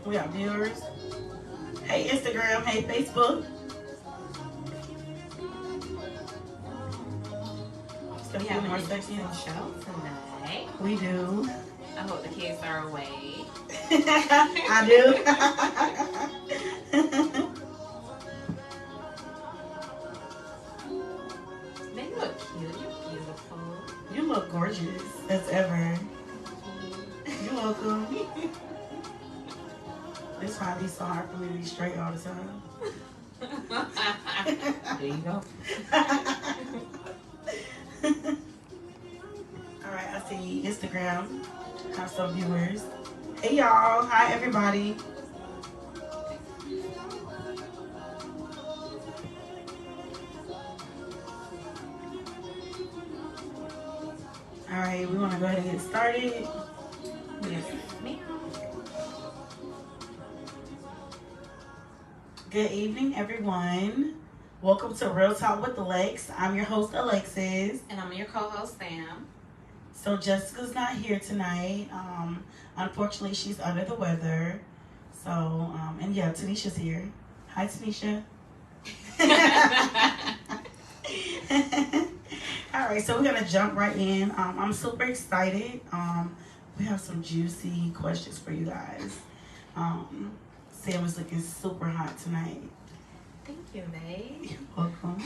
We got viewers. Hey, Instagram. Hey, Facebook. Just a We few have an more interesting seconds. show tonight. We do. I hope the kids are awake. I do. They look cute. You're beautiful. You look gorgeous as ever. You're welcome. It's why it be so hard for me to be straight all the time. There you go. Alright, I see Instagram. Have some viewers. Hey y'all. Hi everybody. Alright, we want to go ahead and get started. Yes, ma'am. Good evening, everyone. Welcome to Real Talk with Alex. I'm your host, Alexis. And I'm your co-host, Sam. So Jessica's not here tonight. Unfortunately, she's under the weather. So, and yeah, Tanisha's here. Hi, Tanisha. All right, so we're gonna jump right in. I'm super excited. We have some juicy questions for you guys. Sam is looking super hot tonight. Thank you, babe. You're welcome.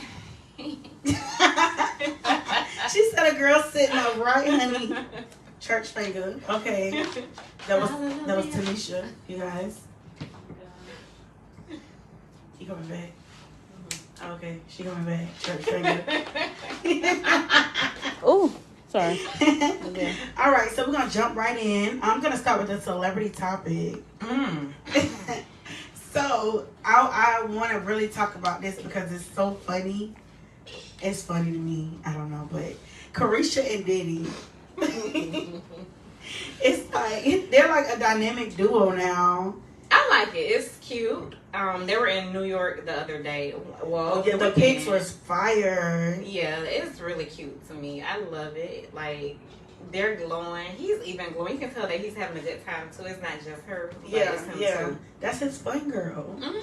She said a girl sitting up right, honey. Church finger. Okay. That was Tanisha, you guys. He coming back. Okay, she coming back. Church finger. Oh, sorry. Okay. All right, so we're gonna jump right in. I'm gonna start with the celebrity topic. So I want to really talk about this because it's so funny. It's funny to me. I don't know, but Carisha and Diddy. It's like they're like a dynamic duo now. I like it. It's cute. They were in New York the other day. Well, Yeah, the pics was fire. Yeah, it's really cute to me. I love it. Like, they're glowing. He's even glowing. You can tell that he's having a good time too. It's not just her. But it's him too. That's his fun girl. Mm-hmm.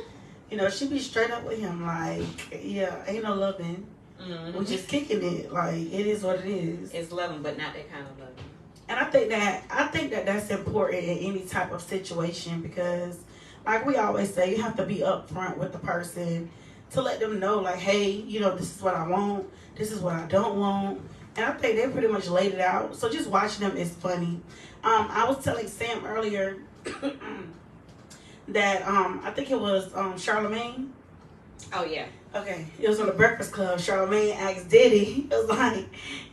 You know, she be straight up with him. Like, yeah, ain't no loving. Mm-hmm. We just kicking it. Like, it is what it is. It's loving, but not that kind of loving. And I think that that's important in any type of situation because, like we always say, you have to be upfront with the person to let them know, like, hey, you know, this is what I want, this is what I don't want. And I think they pretty much laid it out. So just watching them is funny. I was telling Sam earlier that I think it was Charlamagne. Oh yeah. Okay, it was on the Breakfast Club. Charlamagne asked Diddy, it was like,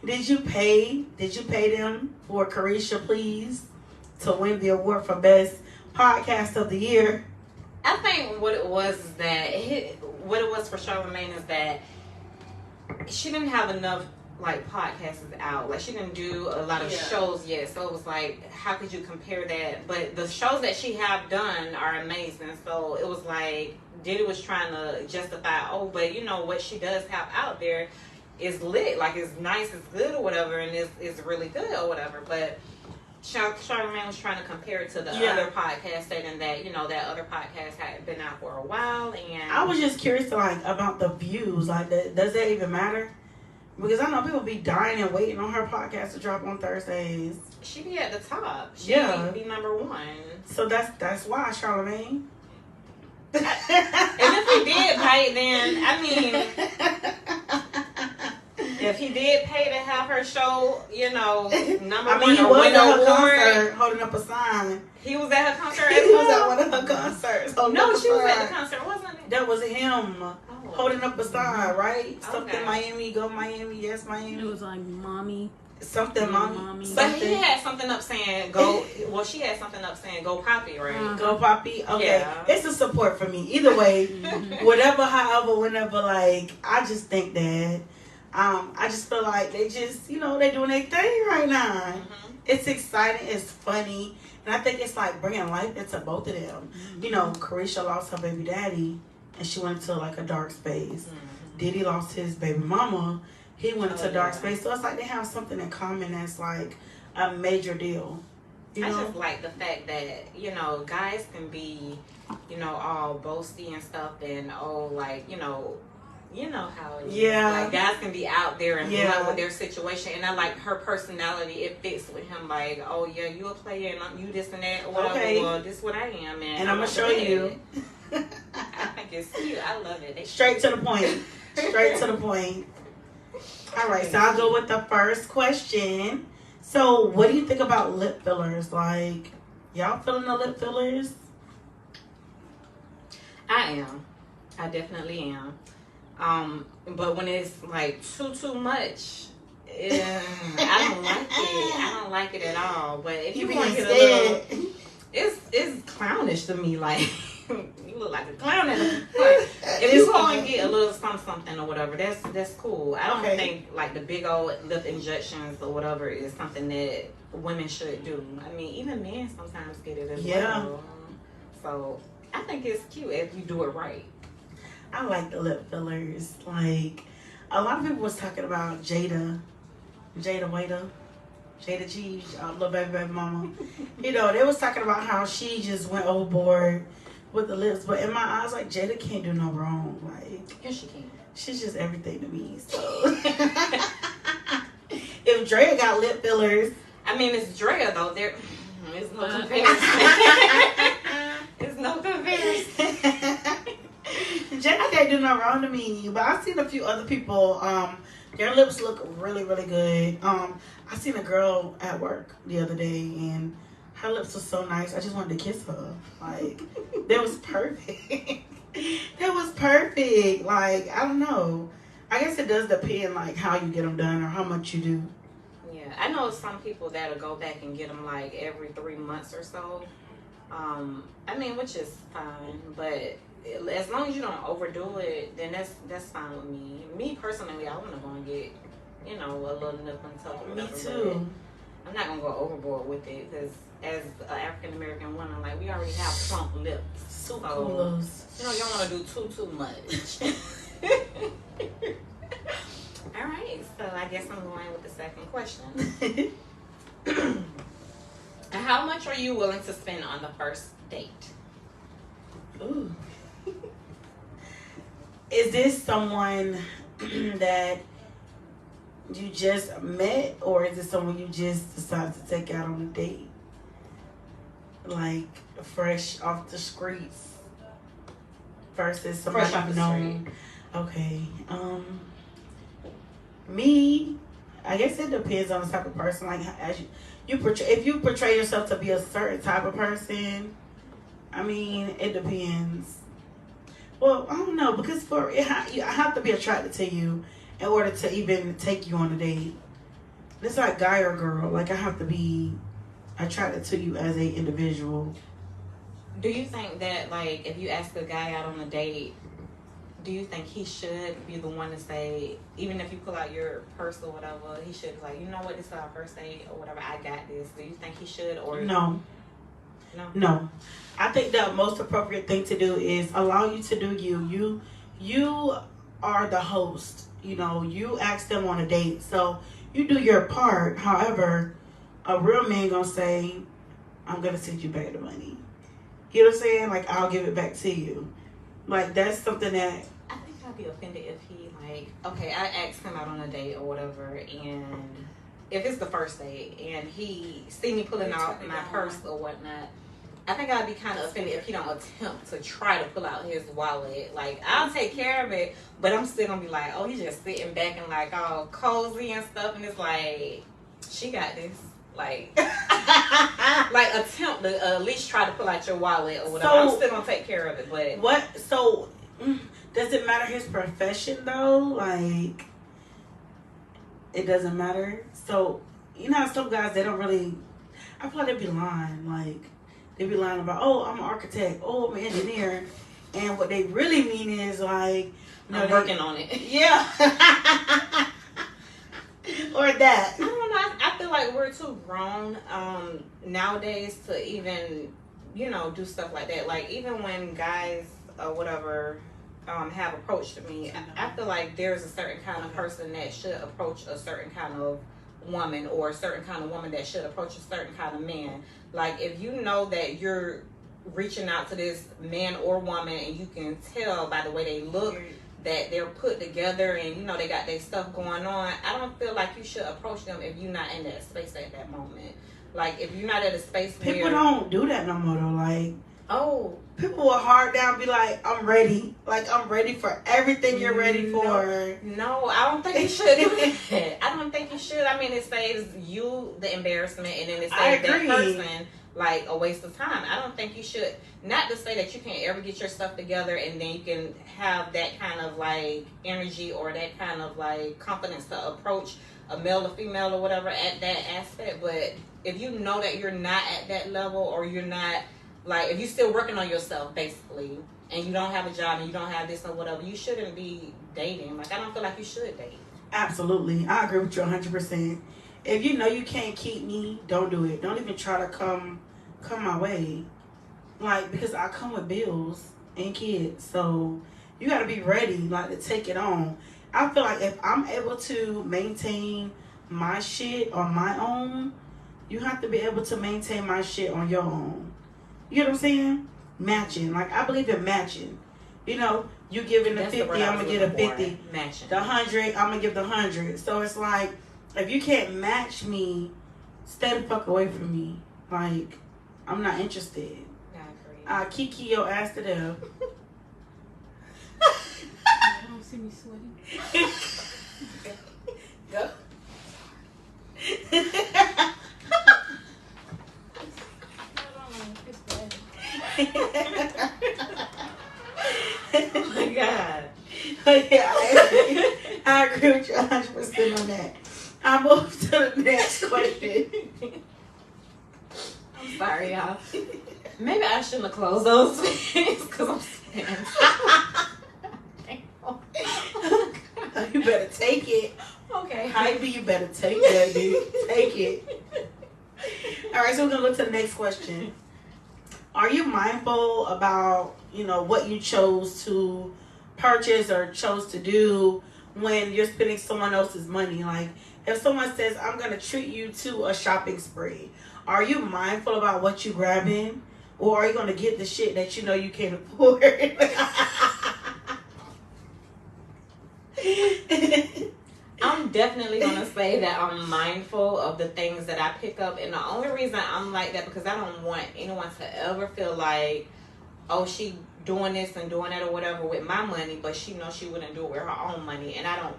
did you pay them for Carisha Please to win the award for Best Podcast of the Year? I think what it was is that what it was for Charlamagne is that she didn't have enough like podcasts out. Like she didn't do a lot of shows yet. So it was like, how could you compare that? But the shows that she have done are amazing. So it was like Diddy was trying to justify, oh, but you know what she does have out there is lit. Like it's nice, it's good or whatever, and it's really good or whatever. But Charlamagne was trying to compare it to the other podcast, stating that, you know, that other podcast had been out for a while. And I was just curious, like, about the views. Like, does that even matter? Because I know people be dying and waiting on her podcast to drop on Thursdays. She be at the top. She be number one. So that's why, Charlamagne. And if he did pay, then I mean, if he did pay to have her show, you know, number one or win an award, holding up a sign. He was at her concert He as was well. at one of her concerts. No, she was at the concert, wasn't it? That was him holding up a sign, right? Something Okay. Miami, go Miami, yes Miami. It was like mommy. Something mommy. But he had something up saying go. Well, she had something up saying go Poppy, right? Go Poppy. Okay, Yeah. it's a support for me. Either way, whatever, however, whenever. Like, I just think that, I just feel like they just, you know, they doing their thing right now. Mm-hmm. It's exciting. It's funny, and I think it's like bringing life into both of them. You know, Carisha lost her baby daddy, and she went into like a dark space. Diddy lost his baby mama. He went into dark space. So it's like they have something in common that's like a major deal. You I know? just like the fact that, guys can be, all boasty and stuff and you know how it is. Yeah. Like guys can be out there and Yeah. blunt with their situation, and I like her personality. It fits with him. Like, oh yeah, you a player and you this and that or whatever. Okay. Well, this what I am, And I'm gonna show you. I think it's cute. I love it. They Straight to the point. Straight to the point. All right, so I'll go with the first question. So, what do you think about lip fillers? Like, y'all feeling the lip fillers? I am. I definitely am. But when it's like too much, I don't like it. I don't like it at all. But if you want to get a little, it's clownish to me. Like you look like a clown at a point. If you go and get a little something or whatever, that's cool. I don't think like the big old lip injections or whatever is something that women should do. I mean, even men sometimes get it as well. So I think it's cute if you do it right. I like the lip fillers. Like, a lot of people was talking about Jada G, little baby mama. They was talking about how she just went overboard with the lips. But in my eyes, like, Jada can't do no wrong. Like, Yes, she can. she's just everything to me. So, if Drea got lip fillers, I mean, it's Drea though. There's no comparison. There's no comparison. Jada can't do no wrong to me. But I've seen a few other people. Their lips look really, really good. I seen a girl at work the other day, and her lips were so nice. I just wanted to kiss her. Like, that was perfect. That was perfect. Like, I don't know. I guess it does depend, like, how you get them done or how much you do. Yeah, I know some people that'll go back and get them like every 3 months or so. I mean, which is fine, but as long as you don't overdo it, then that's fine with me. Me personally, I want to go and get, a little nip and tuck or Me whatever. too. I'm not gonna go overboard with it because as an African American woman, like we already have plump lips. Super So, cool. you don't want to do too much. All right, so I guess I'm going with the second question. How much are you willing to spend on the first date? Ooh. Is this someone that you just met, or is it someone you just decided to take out on a date? Like, fresh off the streets versus somebody Fresh off you've the known? Okay. Me, I guess it depends on the type of person. Like, as you portray, if you portray yourself to be a certain type of person, I mean, it depends. Well, I don't know, because I have to be attracted to you in order to even take you on a date. It's like guy or girl. Like, I have to be attracted to you as a individual. Do you think that, like, if you ask a guy out on a date, do you think he should be the one to say, even if you pull out your purse or whatever, he should be like, you know what, this is our first date or whatever, I got this. Do you think he should or No. No. I think the most appropriate thing to do is allow you to do you. You are the host. You ask them on a date. So you do your part. However, a real man gonna say, I'm gonna send you back the money. You know what I'm saying? Like, I'll give it back to you. Like, that's something that I think I'd be offended if he, like, okay, I asked him out on a date or whatever, and if it's the first date and he see me pulling out my purse or whatnot, I think I'd be kind of offended if he don't attempt to try to pull out his wallet. Like, I'll take care of it, but I'm still gonna be like, oh, he's just sitting back and like all cozy and stuff, and it's like, she got this. Like, like attempt to at least try to pull out your wallet or whatever. I'm still gonna take care of it, but what? So does it matter his profession though? Like, it doesn't matter. So how some guys, they don't really. I feel like they be lying. Like, they be lying about, oh, I'm an architect, oh, I'm an engineer, and what they really mean is like, I'm working on it. Yeah. Or that. I don't know. I feel like we're too grown nowadays to even, do stuff like that. Like, even when guys or whatever have approached me, I feel like there's a certain kind of person that should approach a certain kind of woman or a certain kind of woman that should approach a certain kind of man. Like, if you know that you're reaching out to this man or woman and you can tell by the way they look that they're put together and, you know, they got their stuff going on, I don't feel like you should approach them if you're not in that space at that moment. Like, if you're not at a space where... People don't do that no more, though. Like, oh, people will hard down be like, I'm ready. Like, I'm ready for everything you're ready for. No, I don't think you should do that. I don't think you should. I mean, it saves you the embarrassment, and then it saves that person, like, a waste of time. I don't think you should. Not to say that you can't ever get your stuff together and then you can have that kind of, like, energy or that kind of, like, confidence to approach a male or female or whatever at that aspect. But if you know that you're not at that level, or you're not, like, if you're still working on yourself, basically, and you don't have a job and you don't have this or whatever, you shouldn't be dating. Like, I don't feel like you should date. Absolutely. I agree with you 100%. If you know you can't keep me, don't do it. Don't even try to come my way. Like, because I come with bills and kids. So you got to be ready, like, to take it on. I feel like if I'm able to maintain my shit on my own, you have to be able to maintain my shit on your own. You know what I'm saying? Matching. Like, I believe in matching. You know, you giving the 50, I'm going to get a 50. Matching. The 100, I'm going to give the 100. So it's like, if you can't match me, stay the fuck away from me. Like, I'm not interested. I agree. Kiki your ass to death. You don't see me sweating. Go. Oh my God. Yeah, I agree with you 100% on that. I move to the next question. I'm sorry, y'all. Maybe I shouldn't have closed those fans because I'm saying. You better take it. Okay. Hype, you better take that, dude. Take it. All right, so we're going to look to the next question. Are you mindful about, you know, what you chose to purchase or chose to do when you're spending someone else's money? Like, if someone says, I'm going to treat you to a shopping spree, are you mindful about what you're grabbing? Or are you going to get the shit that you know you can't afford? I'm definitely going to say that I'm mindful of the things that I pick up. And the only reason I'm like that because I don't want anyone to ever feel like, oh, she doing this and doing that or whatever with my money, but she knows she wouldn't do it with her own money. And I don't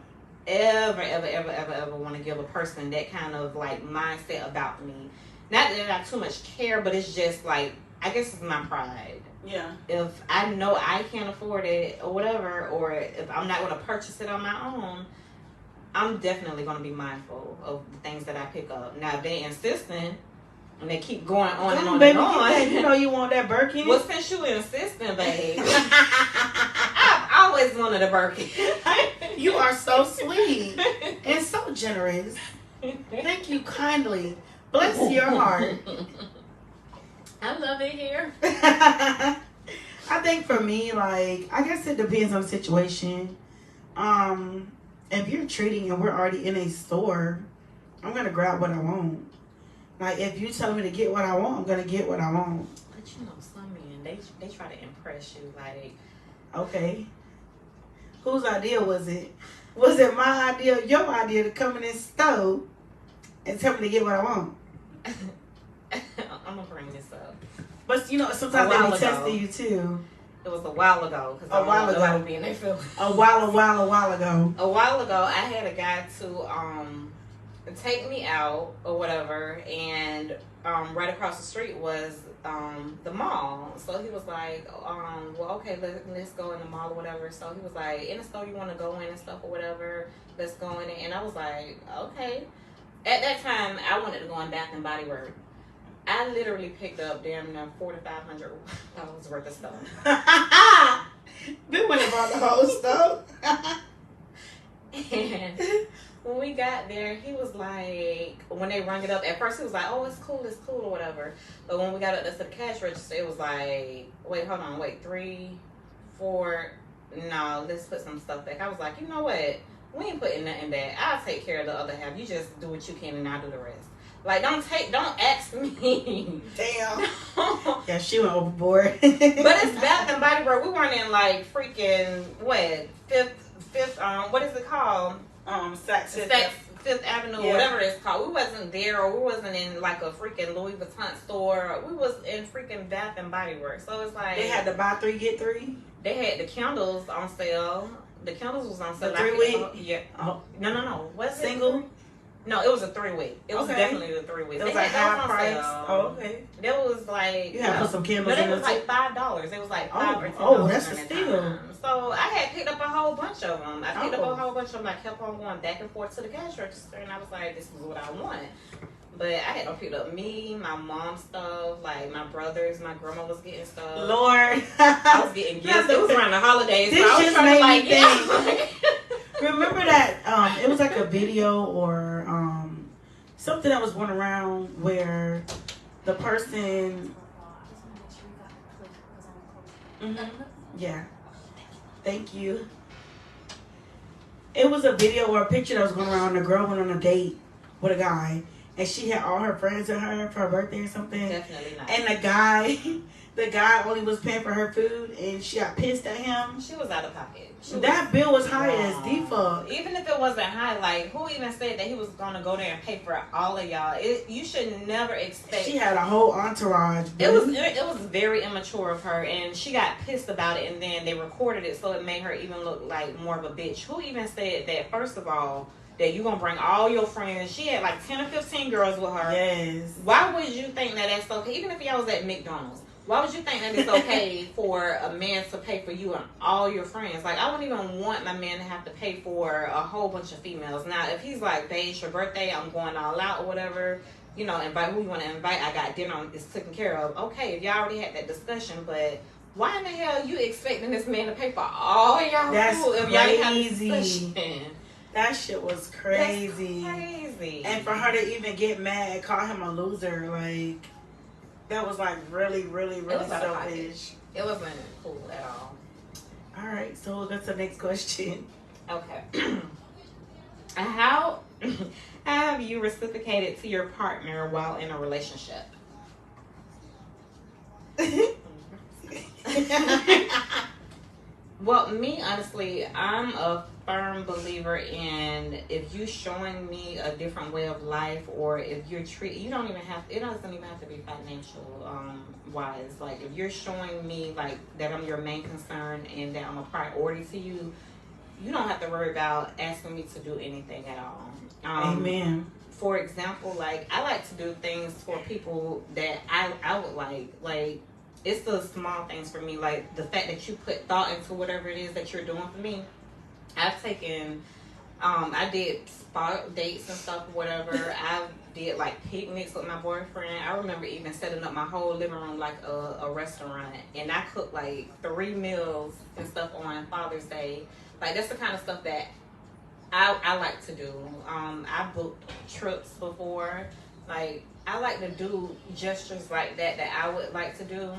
ever want to give a person that kind of, like, mindset about me. Not that I too much care, but it's just like, I guess it's my pride. Yeah. If I know I can't afford it or whatever, or if I'm not going to purchase it on my own, I'm definitely going to be mindful of the things that I pick up. Now, if they insisting and they keep going on and on baby, and on. You know you want that Birkin? Well, since you insisting, babe, I've always wanted a Birkin. You are so sweet and so generous. Thank you kindly. Bless your heart. I love it here. I think for me, like, I guess it depends on the situation. If you're treating and we're already in a store, I'm gonna grab what I want. Like, if you tell me to get what I want, I'm gonna get what I want. But you know, some men, they try to impress you. Like, okay, whose idea was it? Was it my idea, or your idea, to come in this store and tell me to get what I want? I'm gonna bring this up. But you know, sometimes they be testing you too. It was a while ago. A while ago. I would be in their feelings. A while ago. A while ago, I had a guy to take me out or whatever, and right across the street was the mall. So he was like, well, okay, let's go in the mall or whatever. So he was like, in the store you want to go in and stuff or whatever, let's go in it. And I was like, okay. At that time, I wanted to go in Bath and Body Works. I literally picked up damn near $4,500 worth of stuff. We went and bought the whole stuff. And when we got there, he was like, when they rung it up, at first he was like, oh, it's cool or whatever. But when we got up to the cash register, it was like, wait, 3, 4, no, let's put some stuff back. I was like, you know what? We ain't putting nothing back. I'll take care of the other half. You just do what you can and I'll do the rest. Like, don't ask me. Damn. Yeah, she went overboard. But it's Bath and Body Works. We weren't in like freaking fifth what is it called? Fifth Avenue, Yeah. whatever it's called. We wasn't there, or we wasn't in like a freaking Louis Vuitton store. We was in freaking Bath and Body Works. So it's like they had to buy 3 get 3. they had the candles on sale. The candles was on sale. The 3-week? Yeah. Oh, No. Was single? it? No, it was a 3-week. It was Okay. definitely the 3-week. It was They like had those half on price. sale. Oh, okay. That was like You had to put some candles no, in it was there like $5. It was like $5 or $10. oh, that's a during that steal. time. So I had picked up a whole bunch of them. I picked up Oh. a whole bunch of them. I kept on going back and forth to the cash register, and I was like, "This is what I want." But I had to pick up me, my mom's stuff, like my brothers, my grandma was getting stuff. Lord. I was getting gifts. It was around the holidays. This so I was just trying to made me like, Remember that it was like a video or something that was going around where the person yeah. Thank you. It was a video or a picture that was going around. The girl went on a date with a guy, and she had all her friends with her for her birthday or something. Definitely not. And the guy only was paying for her food, and she got pissed at him. She was out of pocket. That bill was high as default. Even if it wasn't high, like who even said that he was gonna go there and pay for all of y'all? You should never expect. She had a whole entourage. It was very immature of her, and she got pissed about it, and then they recorded it, so it made her even look like more of a bitch. Who even said that? First of all, that you gonna bring all your friends? She had like 10 or 15 girls with her. Yes. Why would you think that that's okay? Even if y'all was at McDonald's, why would you think that it's okay for a man to pay for you and all your friends? Like, I wouldn't even want my man to have to pay for a whole bunch of females. Now, if he's like, babe, it's your birthday, I'm going all out or whatever, you know, invite who you want to invite. I got dinner, it's taken care of. Okay, if y'all already had that discussion, but why in the hell you expecting this man to pay for all y'all That's food if y'all didn't have a crazy. discussion? That shit was crazy. That's crazy. And for her to even get mad and call him a loser, like, that was like really, really, really was out of pocket. selfish. It wasn't cool at all. All right, so we'll go to the next question. Okay. How have you reciprocated to your partner while in a relationship? Well, me, honestly, I'm a firm believer in if you're showing me a different way of life, or if you're it doesn't even have to be financial wise. Like, if you're showing me like that I'm your main concern and that I'm a priority to you, you don't have to worry about asking me to do anything at all. Amen. For example, like, I like to do things for people that I would like. It's the small things for me, like the fact that you put thought into whatever it is that you're doing for me. I've taken, I did spa dates and stuff, whatever. I did like picnics with my boyfriend. I remember even setting up my whole living room like a restaurant, and I cooked like 3 meals and stuff on Father's Day. Like, that's the kind of stuff that I like to do. I booked trips before. Like, I like to do gestures like that I would like to do,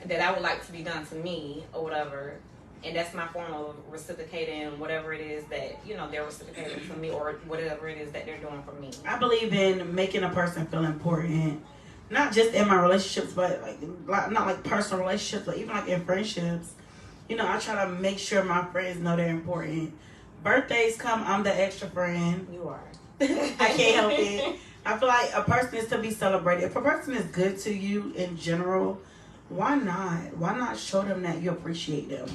that I would like to be done to me or whatever. And that's my form of reciprocating whatever it is that, you know, they're reciprocating to me, or whatever it is that they're doing for me. I believe in making a person feel important, not just in my relationships, but like not like personal relationships, but even like in friendships. You know, I try to make sure my friends know they're important. Birthdays come, I'm the extra friend. You are. I can't help it. I feel like a person is to be celebrated. If a person is good to you in general, why not? Why not show them that you appreciate them?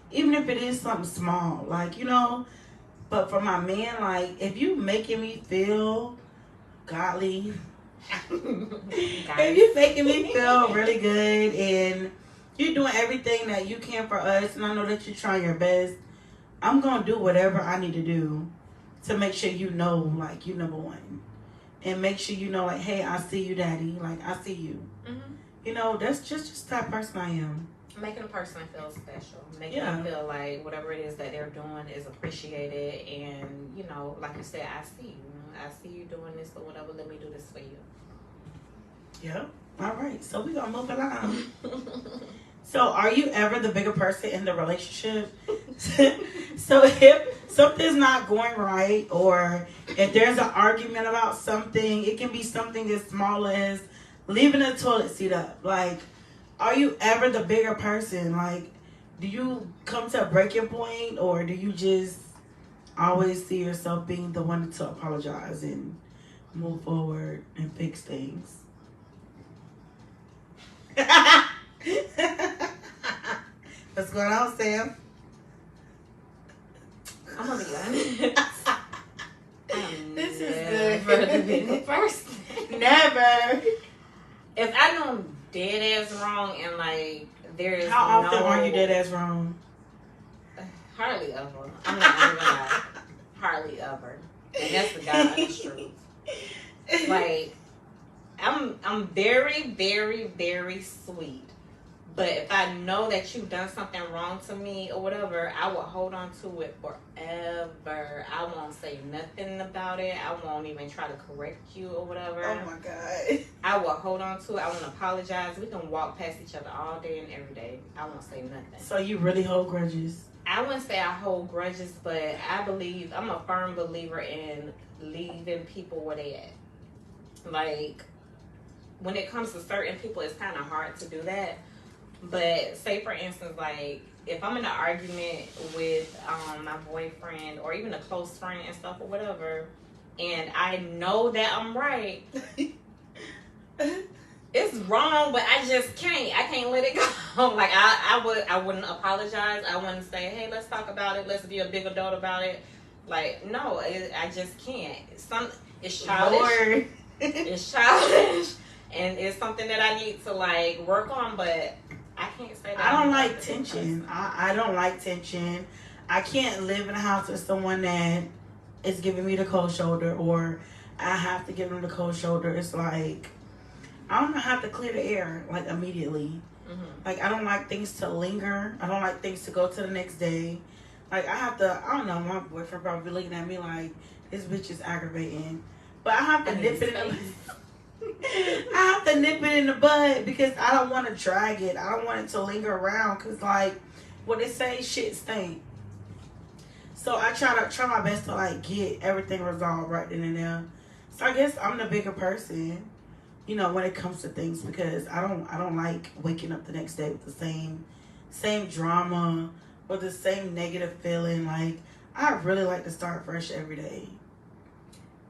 Even if it is something small, like, you know. But for my man, like, if you making me feel godly, if you making me feel really good, and you're doing everything that you can for us, and I know that you're trying your best, I'm gonna do whatever I need to do to make sure you know, like, you number one, and make sure you know, like, hey, I see you, daddy. Like, I see you. Mm-hmm. You know, that's just the type of person I am. Making a person feel special, making them feel like whatever it is that they're doing is appreciated, and, you know, like you said, I see you doing this or whatever. Let me do this for you. Yep. All right. So we're gonna move along. So, are you ever the bigger person in the relationship? So if something's not going right, or if there's an argument about something, it can be something as small as leaving the toilet seat up. Like, are you ever the bigger person? Like, do you come to a breaking point, or do you just always see yourself being the one to apologize and move forward and fix things? What's going on, Sam? I'm gonna be honest. This is never good. the bigger person. Never. If I know I'm dead ass wrong and like there's How often are you dead ass wrong? Hardly ever. I'm not even gonna lie. Hardly ever. And that's the God honest truth. Like, I'm very, very, very sweet. But if I know that you've done something wrong to me or whatever, I will hold on to it forever. I won't say nothing about it. I won't even try to correct you or whatever. Oh my God. I will hold on to it. I won't apologize. We can walk past each other all day and every day. I won't say nothing. So you really hold grudges? I wouldn't say I hold grudges, but I'm a firm believer in leaving people where they at. Like, when it comes to certain people, it's kind of hard to do that. But say, for instance, like, if I'm in an argument with my boyfriend or even a close friend and stuff or whatever, and I know that I'm right, it's wrong, but I just can't. I can't let it go. Like, I wouldn't apologize. I wouldn't say, hey, let's talk about it. Let's be a big adult about it. Like, no, I just can't. It's childish. Lord. It's childish. And it's something that I need to, like, work on, but I can't say that. I don't like tension. I don't like tension. I can't live in a house with someone that is giving me the cold shoulder, or I have to give them the cold shoulder. It's like, I don't have to clear the air, like, immediately. Mm-hmm. Like, I don't like things to linger. I don't like things to go to the next day. Like, I have to, I don't know, my boyfriend probably looking at me like, this bitch is aggravating. But I have to nip it in. I have to nip it in the bud because I don't want to drag it. I don't want it to linger around because, like, what they say, shit stink. So I try my best to, like, get everything resolved right then and there. So I guess I'm the bigger person, you know, when it comes to things, because I don't like waking up the next day with the same drama or the same negative feeling. Like, I really like to start fresh every day.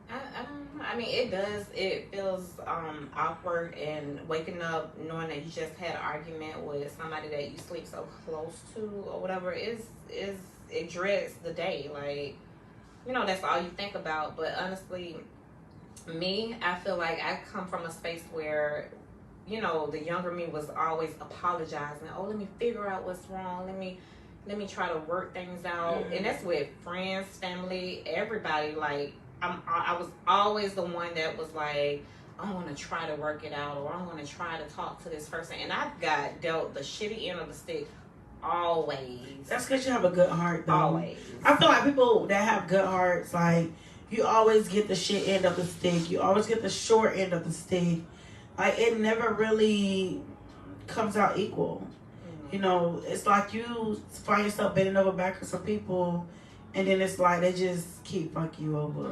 I don't know. I mean, it does. It feels awkward, and waking up knowing that you just had an argument with somebody that you sleep so close to or whatever it dreads the day. Like, you know, that's all you think about. But honestly, me, I feel like I come from a space where, you know, the younger me was always apologizing. Oh, let me figure out what's wrong. Let me try to work things out. Mm-hmm. And that's with friends, family, everybody. Like, I was always the one that was like, I'm going to try to work it out, or I'm going to try to talk to this person. And I've got dealt the shitty end of the stick always. That's because you have a good heart, though. Always. I feel like people that have good hearts, like, you always get the shit end of the stick. You always get the short end of the stick. Like, it never really comes out equal. Mm-hmm. You know, it's like you find yourself bending over backwards for people, and then it's like they just keep fucking you over.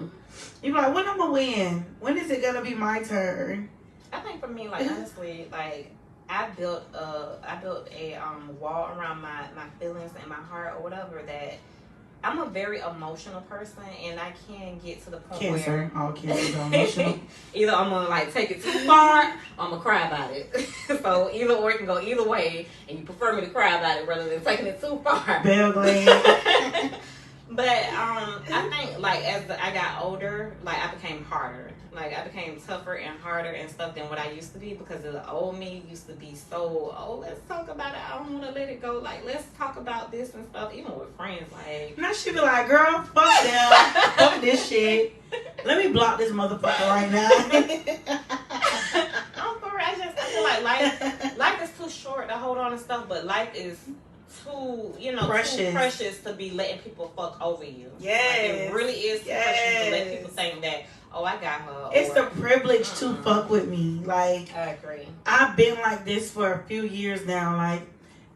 You be like, when am I win? When is it gonna be my turn? I think for me, like, honestly, like, I built a wall around my feelings and my heart or whatever, that I'm a very emotional person, and I can get to the point where all cancers are emotional. Either I'm gonna, like, take it too far, or I'm gonna cry about it. So either or, it can go either way, and you prefer me to cry about it rather than taking it too far. Bell Glenn. But I think, like, as I got older, like, I became harder. Like, I became tougher and harder and stuff than what I used to be, because the old me used to be so, oh, let's talk about it. I don't want to let it go. Like, let's talk about this and stuff, even with friends. Like, now she be like, girl, fuck them. Fuck this shit. Let me block this motherfucker right now. I'm for real. I feel like life is too short to hold on to stuff, but life is too precious to be letting people fuck over you. Yes. Like, it really is too precious to let people think that, oh, I got her. It's the privilege to fuck with me. Like, I agree. I've been like this for a few years now. Like,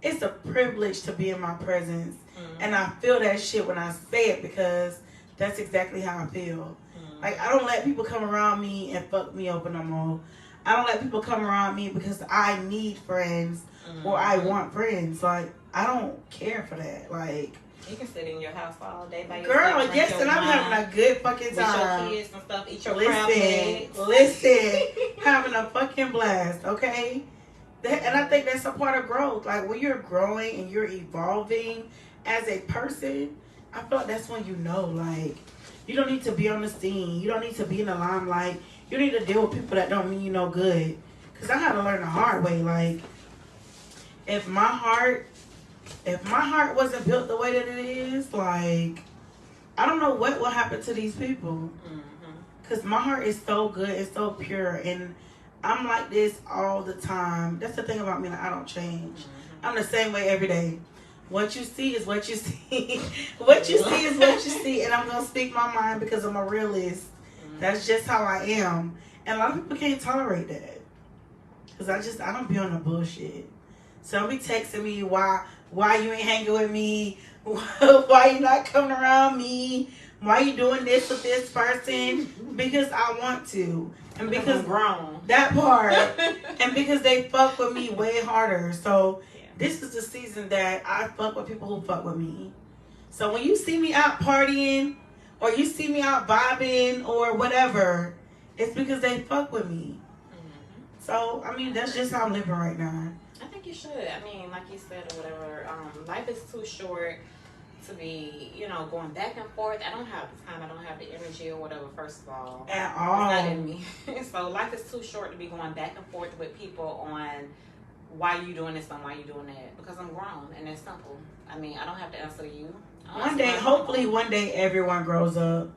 it's a privilege to be in my presence. And I feel that shit when I say it because that's exactly how I feel. Like, I don't let people come around me and fuck me over no more. I don't let people come around me because I need friends or I want friends. Like, I don't care for that. Like, you can sit in your house all day by girl, yourself. yes, and I'm having a good fucking time. With your kids and stuff. Eat your crab legs. Listen, having a fucking blast, okay? And I think that's a part of growth. Like, when you're growing and you're evolving as a person, I feel like that's when you know, like, you don't need to be on the scene. You don't need to be in the limelight. You need to deal with people that don't mean you no good. Because I had to learn the hard way. Like, if my heart wasn't built the way that it is, like, I don't know what will happen to these people. Because my heart is so good. It's so pure. And I'm like this all the time. That's the thing about me. Like, I don't change. I'm the same way every day. What you see is what you see. What you see is what you see. And I'm going to speak my mind because I'm a realist. That's just how I am. And a lot of people can't tolerate that. Because I don't be on the bullshit. So don't be texting me why you ain't hanging with me. Why you not coming around me. Why you doing this with this person? Because I want to. And because I'm grown. That part. And because they fuck with me way harder. So this is the season that I fuck with people who fuck with me. So when you see me out partying or you see me out vibing or whatever, it's because they fuck with me. So, I mean, that's just how I'm living right now. I think you should. I mean, like you said or whatever, life is too short to be, going back and forth. I don't have the time. I don't have the energy or whatever, first of all. At all. It's not in me. So life is too short to be going back and forth with people on why you doing this and why you doing that. Because I'm grown and it's simple. I mean, I don't have to answer to you. Hopefully one day everyone grows up.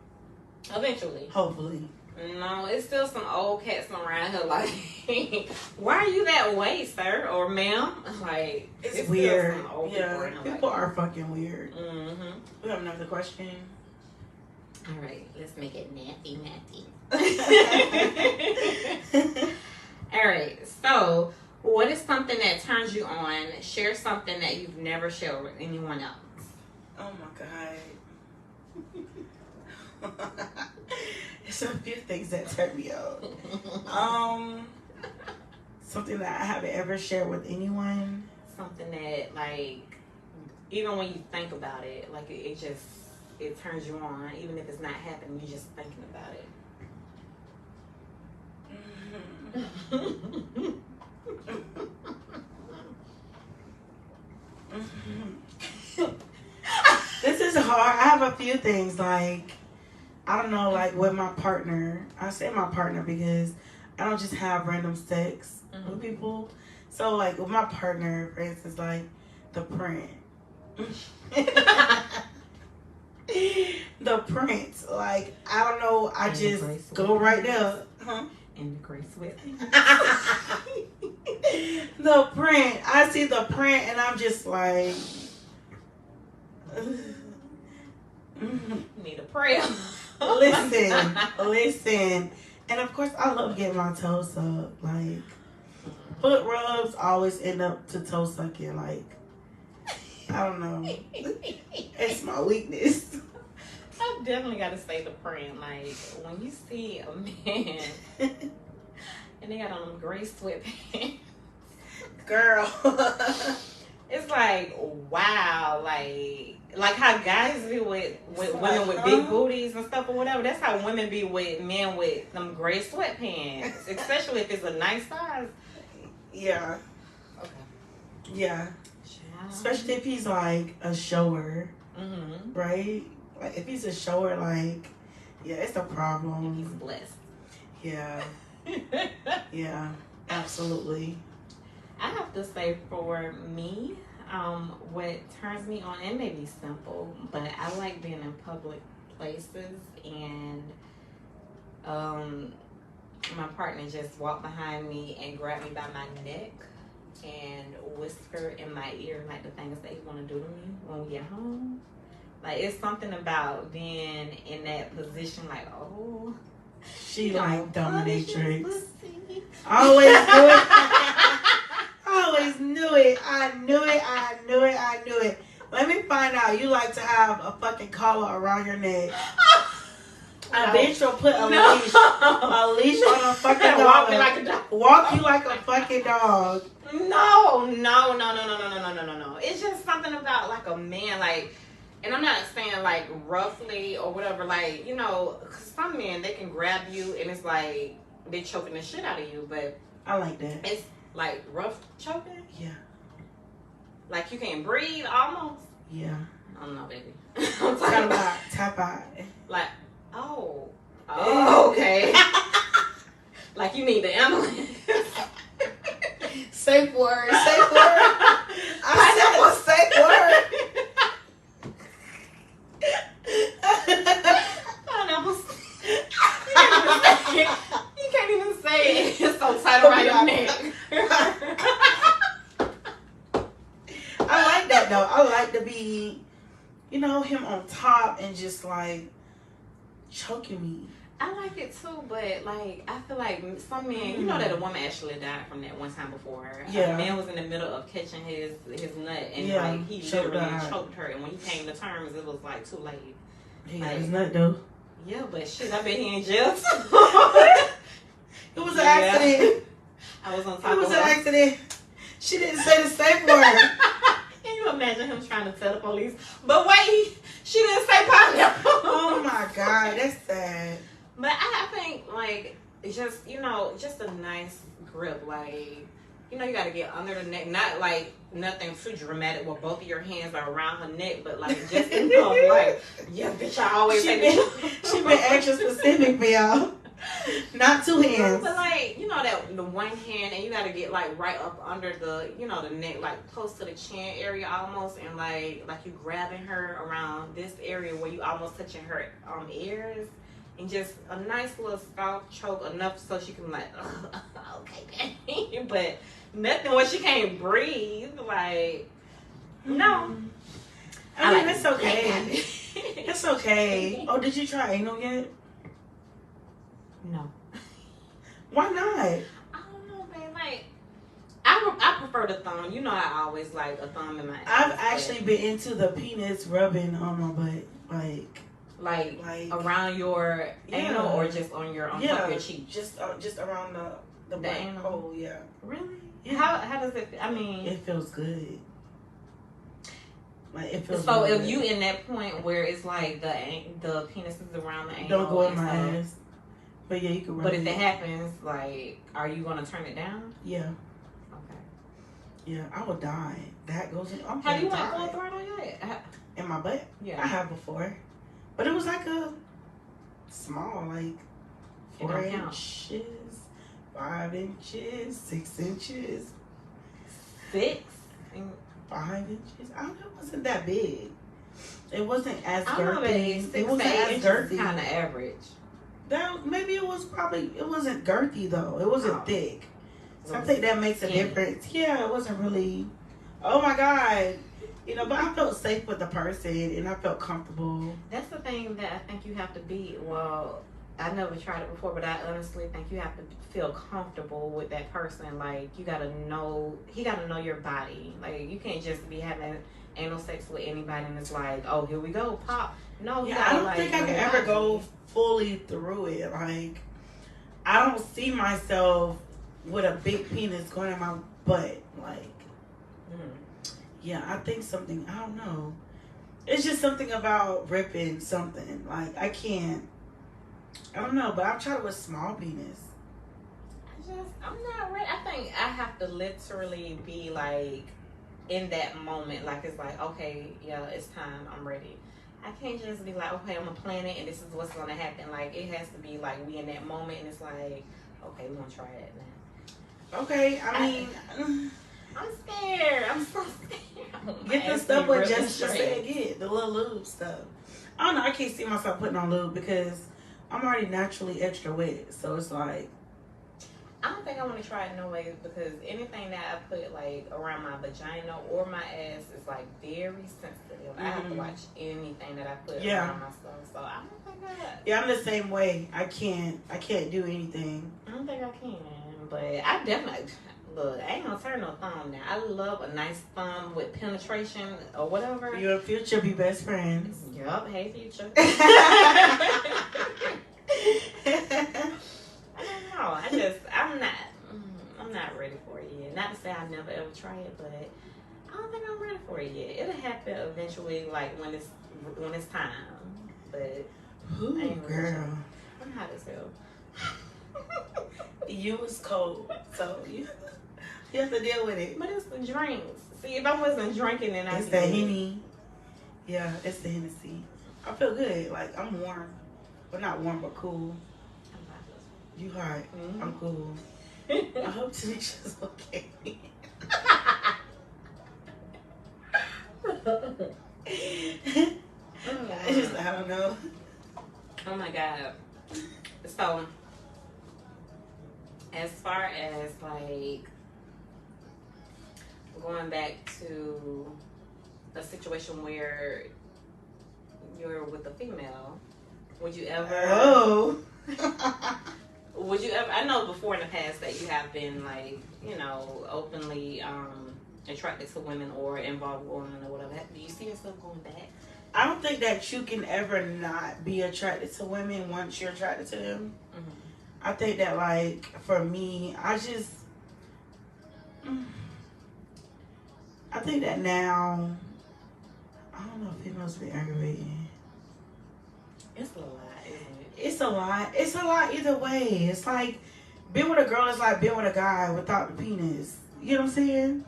Eventually. Hopefully. No, it's still some old cats around here like, why are you that way, sir or ma'am? Like, it's weird. Still some old people are fucking weird. Mm-hmm. We have another question. All right, let's make it natty. All right, so what is something that turns you on? Share something that you've never shared with anyone else. Oh my God. There's a few things that turn me on. Something that I haven't ever shared with anyone. Something that, like, even when you think about it, like, it turns you on. Even if it's not happening, you're just thinking about it. This is hard. I have a few things, like, I don't know, like with my partner. I say my partner because I don't just have random sex with people. So, like, with my partner, for instance, like, the print. The print. Like, I don't know. I just go right there. Huh? In the gray sweat. The print. I see the print and I'm just like... Need a prayer. Listen. And of course, I love getting my toes sucked. Like, foot rubs always end up to toe sucking. Like, I don't know. It's my weakness. I definitely got to say the print. Like, when you see a man and they got on them gray sweatpants. Girl. It's like, wow, like how guys be with women with big booties and stuff or whatever. That's how women be with men with them gray sweatpants, especially if it's a nice size. Yeah. Okay. Yeah. Especially if he's like a shower, right? Like if he's a shower, like, yeah, it's a problem. He's blessed. Yeah. Yeah. Absolutely. I have to say for me, what turns me on, it may be simple, but I like being in public places and my partner just walked behind me and grabbed me by my neck and whisper in my ear like the things that he want to do to me when we get home. Like, it's something about being in that position, like, oh, she like dominatrix. I always knew it. I knew it. Let me find out you like to have a fucking collar around your neck. A bitch will put a leash on a fucking dog. Walk me like a dog. Walk you like a fucking dog. No. It's just something about like a man, like, and I'm not saying like roughly or whatever, like, you know, cause some men, they can grab you and it's like they choking the shit out of you, but I like that. it's like rough choking. Yeah. Like you can't breathe almost. Yeah. I don't know, baby. Tap out. Like, oh, okay. Like you need the ambulance. Safe word. I said a safe word. You can't even say it. It's so tight around your neck. I like that though. I like to be, you know, him on top and just like choking me. I like it too, but like I feel like some men, you know that a woman actually died from that one time before. Yeah. A man was in the middle of catching his nut and Yeah, like he choked literally her. choked her, and when he came to terms, it was like too late. He got his nut though. Yeah, but shit, I bet he in jail too. It was an accident. I was on top It was of an her. accident. She didn't say the safe word. Can you imagine him trying to tell the police? But wait, she didn't say pineapple. Oh my God, that's sad. But I think, like, it's just, you know, just a nice grip. Like, you know, you got to get under the neck. Not, like, nothing too dramatic where both of your hands are around her neck. But, like, just enough. Like, yeah, bitch, I always say this. She been extra specific for y'all. Not two hands. But, like, you know, that the one hand, and you got to get, like, right up under the, you know, the neck, like, close to the chin area almost. And, like you grabbing her around this area where you almost touching her ears. And just a nice little soft choke, enough so she can like, okay, baby. But nothing when she can't breathe. Like, no. I mean, it's okay. It's okay. Oh, did you try anal yet? No. Why not? I don't know, babe. Like, I prefer the thumb. You know, I always like a thumb in my ass. I've actually been into the penis rubbing on my butt, like around your anal or just on your top of your cheek. Just around the butt anal. hole. Yeah. Really? Yeah. How does it? I mean, It feels good. Like it feels. so really if good. you in that point where it's like the penis is around the anal, don't go in and my stuff, ass. But yeah, you can rub but if it. that happens, like, are you gonna turn it down? Yeah. Okay. Yeah, I would die. That goes in. I'm Have you gonna went die. full throttle yet? In my butt? I Yeah. have before. But it was like a small, like It 4 don't count. inches, 5 inches, 6 inches, 6? And 5 inches. I don't know, it wasn't that big. It wasn't as I don't know, baby. girthy. 6 It to wasn't 8 as inches girthy. is kind of average. Maybe it was it wasn't girthy though. It wasn't Oh. thick. So I Was think that makes a skinny. difference. Yeah, it wasn't really. Oh my God. You know, but I felt safe with the person and I felt comfortable. That's the thing that I think you have to be. Well, I never tried it before, but I honestly think you have to feel comfortable with that person. Like, you gotta know, he gotta know your body. Like, you can't just be having anal sex with anybody and it's like, oh, here we go, pop. No, Yeah, I don't think I could ever go fully through it. Like, I don't see myself with a big penis going in my butt. Like, yeah, I think something, I don't know. It's just something about ripping something. Like, I don't know, but I've tried it with small penis. I'm not ready. I think I have to literally be like in that moment. Like, it's like, okay, yeah, it's time. I'm ready. I can't just be like, okay, I'm gonna plan it and this is what's gonna happen. Like, it has to be like we in that moment and it's like, okay, we're gonna try it now. Okay, I mean, I'm scared. I'm so scared. get the stuff what Jessica said. Get the little lube stuff. I don't know. I can't see myself putting on lube because I'm already naturally extra wet. So it's like, I don't think I want to try it no way because anything that I put like around my vagina or my ass is like very sensitive. I have to watch anything that I put around myself. So I don't think yeah, I'm the same way. I can't do anything. I don't think I can. But I definitely, Look, I ain't gonna turn no thumb now. I love a nice thumb with penetration or whatever. You and Future be best friends. Yup, hey Future. I don't know. I'm not ready for it yet. Not to say I'll never ever try it, but I don't think I'm ready for it yet. It'll happen eventually, like when it's time. But Ooh, I ain't girl. ready. I'm hot as hell. You was cold, so you have to deal with it. But it's the drinks. See, if I wasn't drinking, then It's the Henny. Yeah, it's the Hennessy. I feel good. Like, I'm warm. Well, not warm, but cool. You hot. Mm-hmm. I'm cool. I hope Tanisha's okay. I don't know. Oh my God. So, as far as like going back to a situation where you're with a female, would you ever? Oh. Would you ever? I know before in the past that you have been like, you know, openly attracted to women or involved with women or whatever. Do you see yourself going back? I don't think that you can ever not be attracted to women once you're attracted to them. Mm-hmm. I think that, like, for me, I think that now, I don't know if females be aggravating. It's a lot, isn't it? It's a lot. It's a lot either way. It's like, being with a girl is like being with a guy without the penis. You know what I'm saying?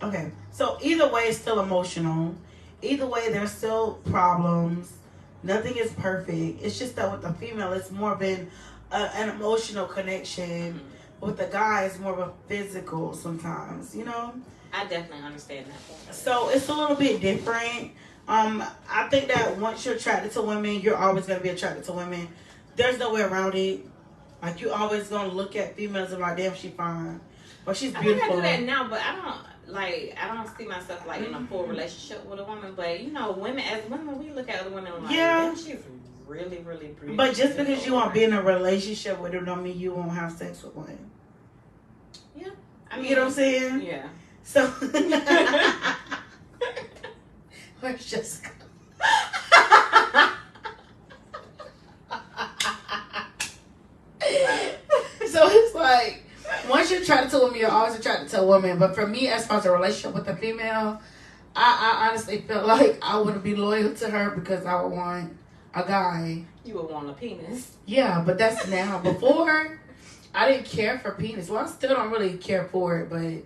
Okay. So either way, it's still emotional. Either way, there's still problems. Nothing is perfect. It's just that with the female, it's more of an emotional connection. Mm-hmm. With the guy, it's more of a physical sometimes, you know? I definitely understand that. So it's a little bit different. I think that once you're attracted to women, you're always going to be attracted to women. There's no way around it. Like, you're always going to look at females and like, damn, she fine. Or she's beautiful. I think I do that now, but I don't see myself like in a full relationship with a woman. But you know, as women, we look at other women like, yeah, she's really, really beautiful. But just because you won't be in a relationship with her, don't mean you won't have sex with one. Yeah, I mean, you know what I'm saying? Yeah. So, where's Jessica? So it's like, once you're attracted to a woman, you're always attracted to a woman. But for me, as far as a relationship with a female, I honestly feel like I wouldn't be loyal to her because I would want a guy. You would want a penis. Yeah, but that's now. Before, I didn't care for penis. Well, I still don't really care for it, but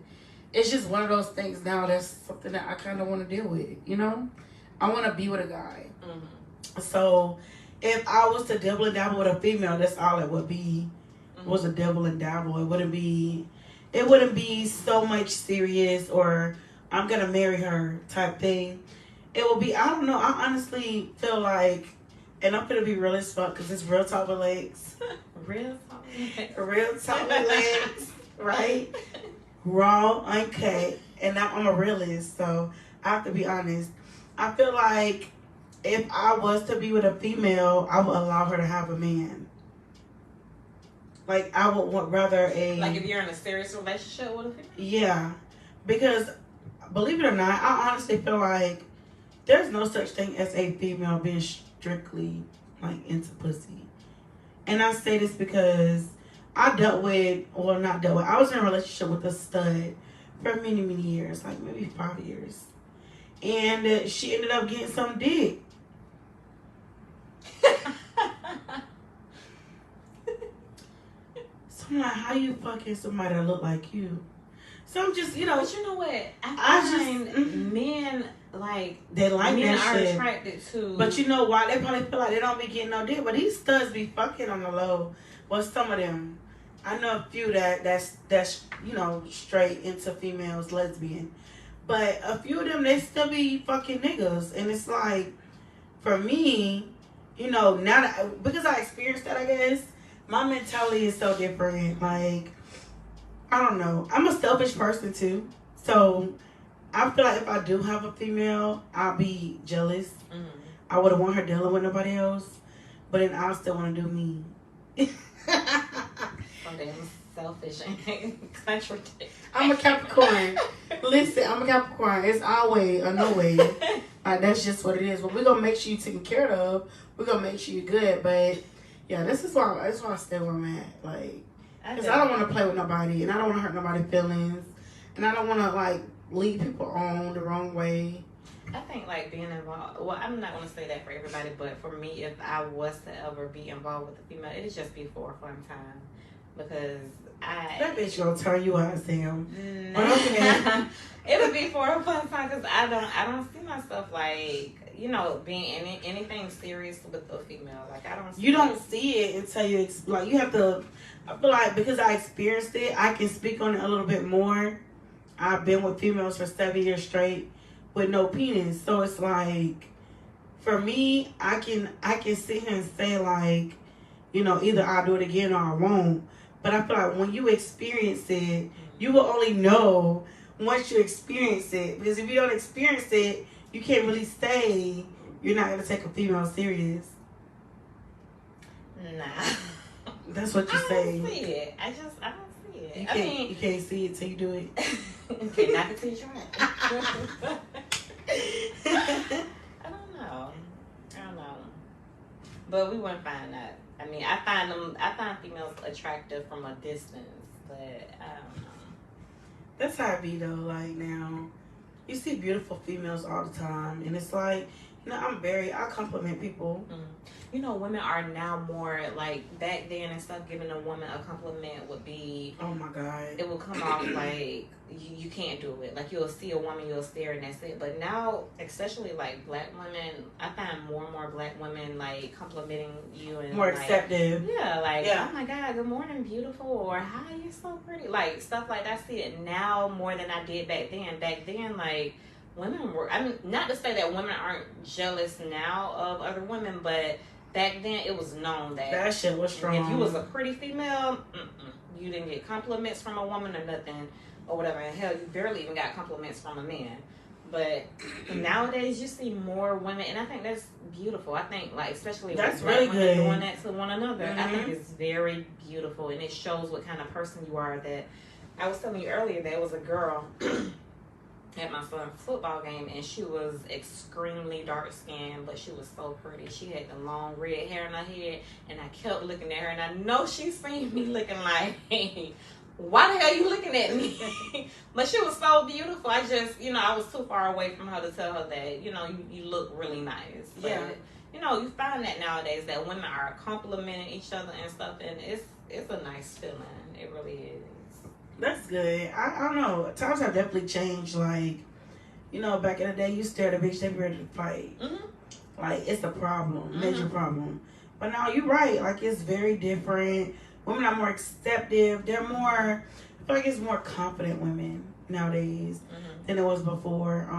it's just one of those things now that's something that I kind of want to deal with, you know? I want to be with a guy. Mm-hmm. So, if I was to double and dabble with a female, that's all it would be. Mm-hmm. Was a double and dabble. It wouldn't be so much serious or I'm going to marry her type thing. It will be, I don't know, I honestly feel like, and I'm going to be real as fuck because it's real talk with legs. Real talk with legs, right? Raw, uncut, and now I'm a realist, so I have to be honest. I feel like if I was to be with a female, I would allow her to have a man. Like, I would want rather a... Like, if you're in a serious relationship with a female? Yeah, because, believe it or not, I honestly feel like there's no such thing as a female being strictly, like, into pussy. And I say this because... I was in a relationship with a stud for many, many years, like maybe 5 years. And she ended up getting some dick. So I'm like, how you fucking somebody that look like you? So I'm just, you know. But you know what? I find men, like, they like men that are shit. attracted to. But you know why? They probably feel like they don't be getting no dick. But these studs be fucking on the low. Well, some of them. I know a few that's you know, straight into females, lesbian. But a few of them, they still be fucking niggas. And it's like, for me, you know, now that, because I experienced that, I guess, my mentality is so different. Like, I don't know. I'm a selfish person, too. So, I feel like if I do have a female, I'll be jealous. Mm-hmm. I wouldn't want her dealing with nobody else. But then I'll still want to do me. Damn selfish and contradict. I'm a Capricorn. Listen, I'm a Capricorn. It's our way or no way. Like, that's just what it is. But we're gonna make sure you're taken care of. We're gonna make sure you're good. But yeah, that's why I stay where I'm at. Like, because I don't want to play with nobody, and I don't want to hurt nobody's feelings, and I don't want to like lead people on the wrong way. I think like being involved. Well, I'm not gonna say that for everybody, but for me, if I was to ever be involved with a female, it'd just be for a fun time because That bitch gonna turn you out, Sam. It would be for a fun time because I don't see myself like being anything serious with a female. Like I don't. You don't see it until you like you have to. I feel like because I experienced it, I can speak on it a little bit more. I've been with females for 7 years straight with no penis, so it's like for me, I can sit here and say like, either I'll do it again or I won't. But I feel like when you experience it, you will only know once you experience it. Because if you don't experience it, you can't really say you're not gonna take a female serious. Nah. That's what you say. I don't see it. I don't see it. You can't see it till you do it. Okay, knock it till you try it. I don't know. But we wouldn't find that. I mean, I find females attractive from a distance, but I don't know. That's how it be though. Like now, you see beautiful females all the time, and it's like, I compliment people. Women are now more like back then and stuff. Giving a woman a compliment would be, oh my god, it will come off like you can't do it. Like you'll see a woman, you'll stare, and that's it. But now, especially like black women, I find more and more black women like complimenting you and more like, acceptive. Oh my god, good morning, beautiful, or hi, you're so pretty, like stuff like that. I see it now more than I did back then. Back then, like women were. I mean, not to say that women aren't jealous now of other women, but back then it was known that shit was strong. If you was a pretty female, you didn't get compliments from a woman or nothing or whatever. And hell, you barely even got compliments from a man. But nowadays you see more women, and I think that's beautiful. I think like especially that's black really women good doing that to one another. I think it's very beautiful, and it shows what kind of person you are. That I was telling you earlier, there was a girl at my son's football game, and she was extremely dark skinned, but she was so pretty. She had the long red hair in her head, and I kept looking at her, and I know she seen me looking like, hey, why the hell are you looking at me? But she was so beautiful. I just, I was too far away from her to tell her that, you look really nice. But, yeah. You find that nowadays that women are complimenting each other and stuff, and it's a nice feeling. It really is. That's good. I don't know. Times have definitely changed. Like, back in the day, you stare at a bitch, they be ready to fight. Like, it's a problem, major problem. But now you're right. Like, it's very different. Women are more acceptive. They're more. I feel like it's more confident women nowadays than it was before.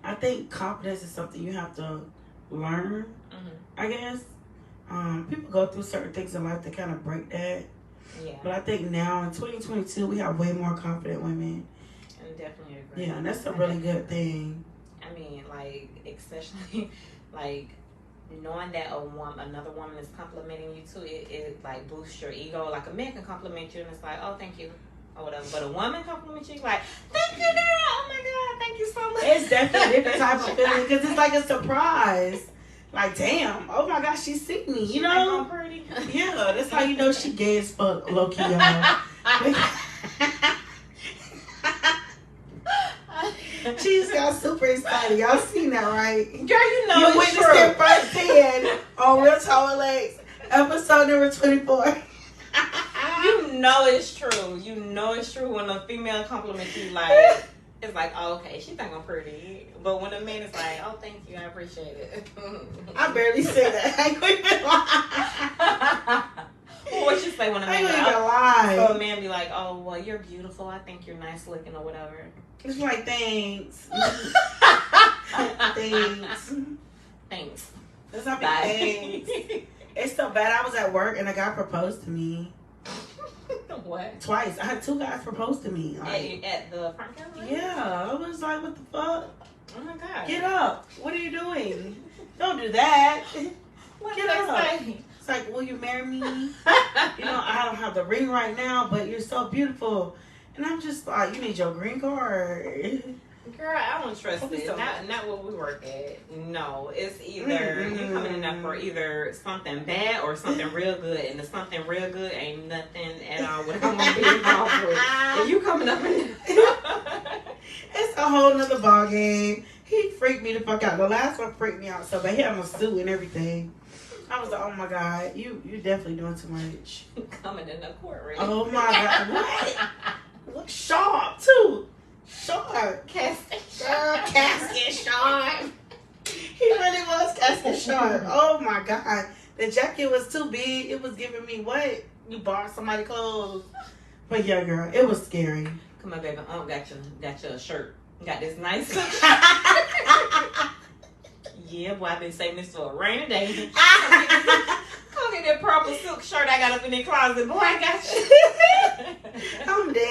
I think confidence is something you have to learn. I guess people go through certain things in life that kind of break that. Yeah. But I think now in 2022 we have way more confident women. I definitely agree. Yeah, and that's a really good thing. I mean, like, especially like knowing that another woman is complimenting you too, it like boosts your ego. Like a man can compliment you and it's like, oh, thank you, or whatever. But a woman compliments you, like, thank you, girl. Oh my god, thank you so much. It's definitely a different type of feeling because it's like a surprise. Like, damn, oh my gosh, she see me, She pretty. Yeah, that's how you know she gay as fuck, low key, y'all. She just got super excited. Y'all seen that, right? Girl, you You it's witnessed true. it firsthand on Real Talk with Lex, episode number 24. You know it's true. You know it's true when a female compliments you, like, it's like, oh, okay, she think I'm pretty. But when a man is like, oh, thank you, I appreciate it. I barely say that. I ain't gonna even lie. Well, what you say when a I man ain't like, gonna lie. so a man be like, oh, well, you're beautiful. I think you're nice looking or whatever. It's like, thanks. Thanks. Thanks. That's not Bye. thanks. It's so bad. I was at work and a guy proposed to me. What? Twice. I had 2 guys propose to me. Like, At the front counter? yeah. I was like, what the fuck? Oh my god. Get up. What are you doing? Don't do that. What Get did up. I say? like, will you marry me? I don't have the ring right now, but you're so beautiful. And I'm just like, you need your green card. Girl, I don't trust Don't be it. so Not what we work at. No, it's either you coming in there for either something bad or something real good, and the something real good ain't nothing at all what I'm gonna be involved with. If you coming up in It's a whole nother ball game. He freaked me the fuck out. The last one freaked me out so bad. He had a suit and everything. I was like, oh my God, you definitely doing too much. coming in the courtroom. Oh my God, what? Sharp too. Sharp. Casket. Girl, casket sharp. He really was casket sharp. Oh my God. The jacket was too big. It was giving me what? You borrowed somebody's clothes. But yeah, girl, it was scary. Come on, baby. Got you a shirt. Got this nice. Yeah, boy, I've been saving this for a rainy day. Come get that purple silk shirt I got up in the closet. Boy, I got you. I'm dead.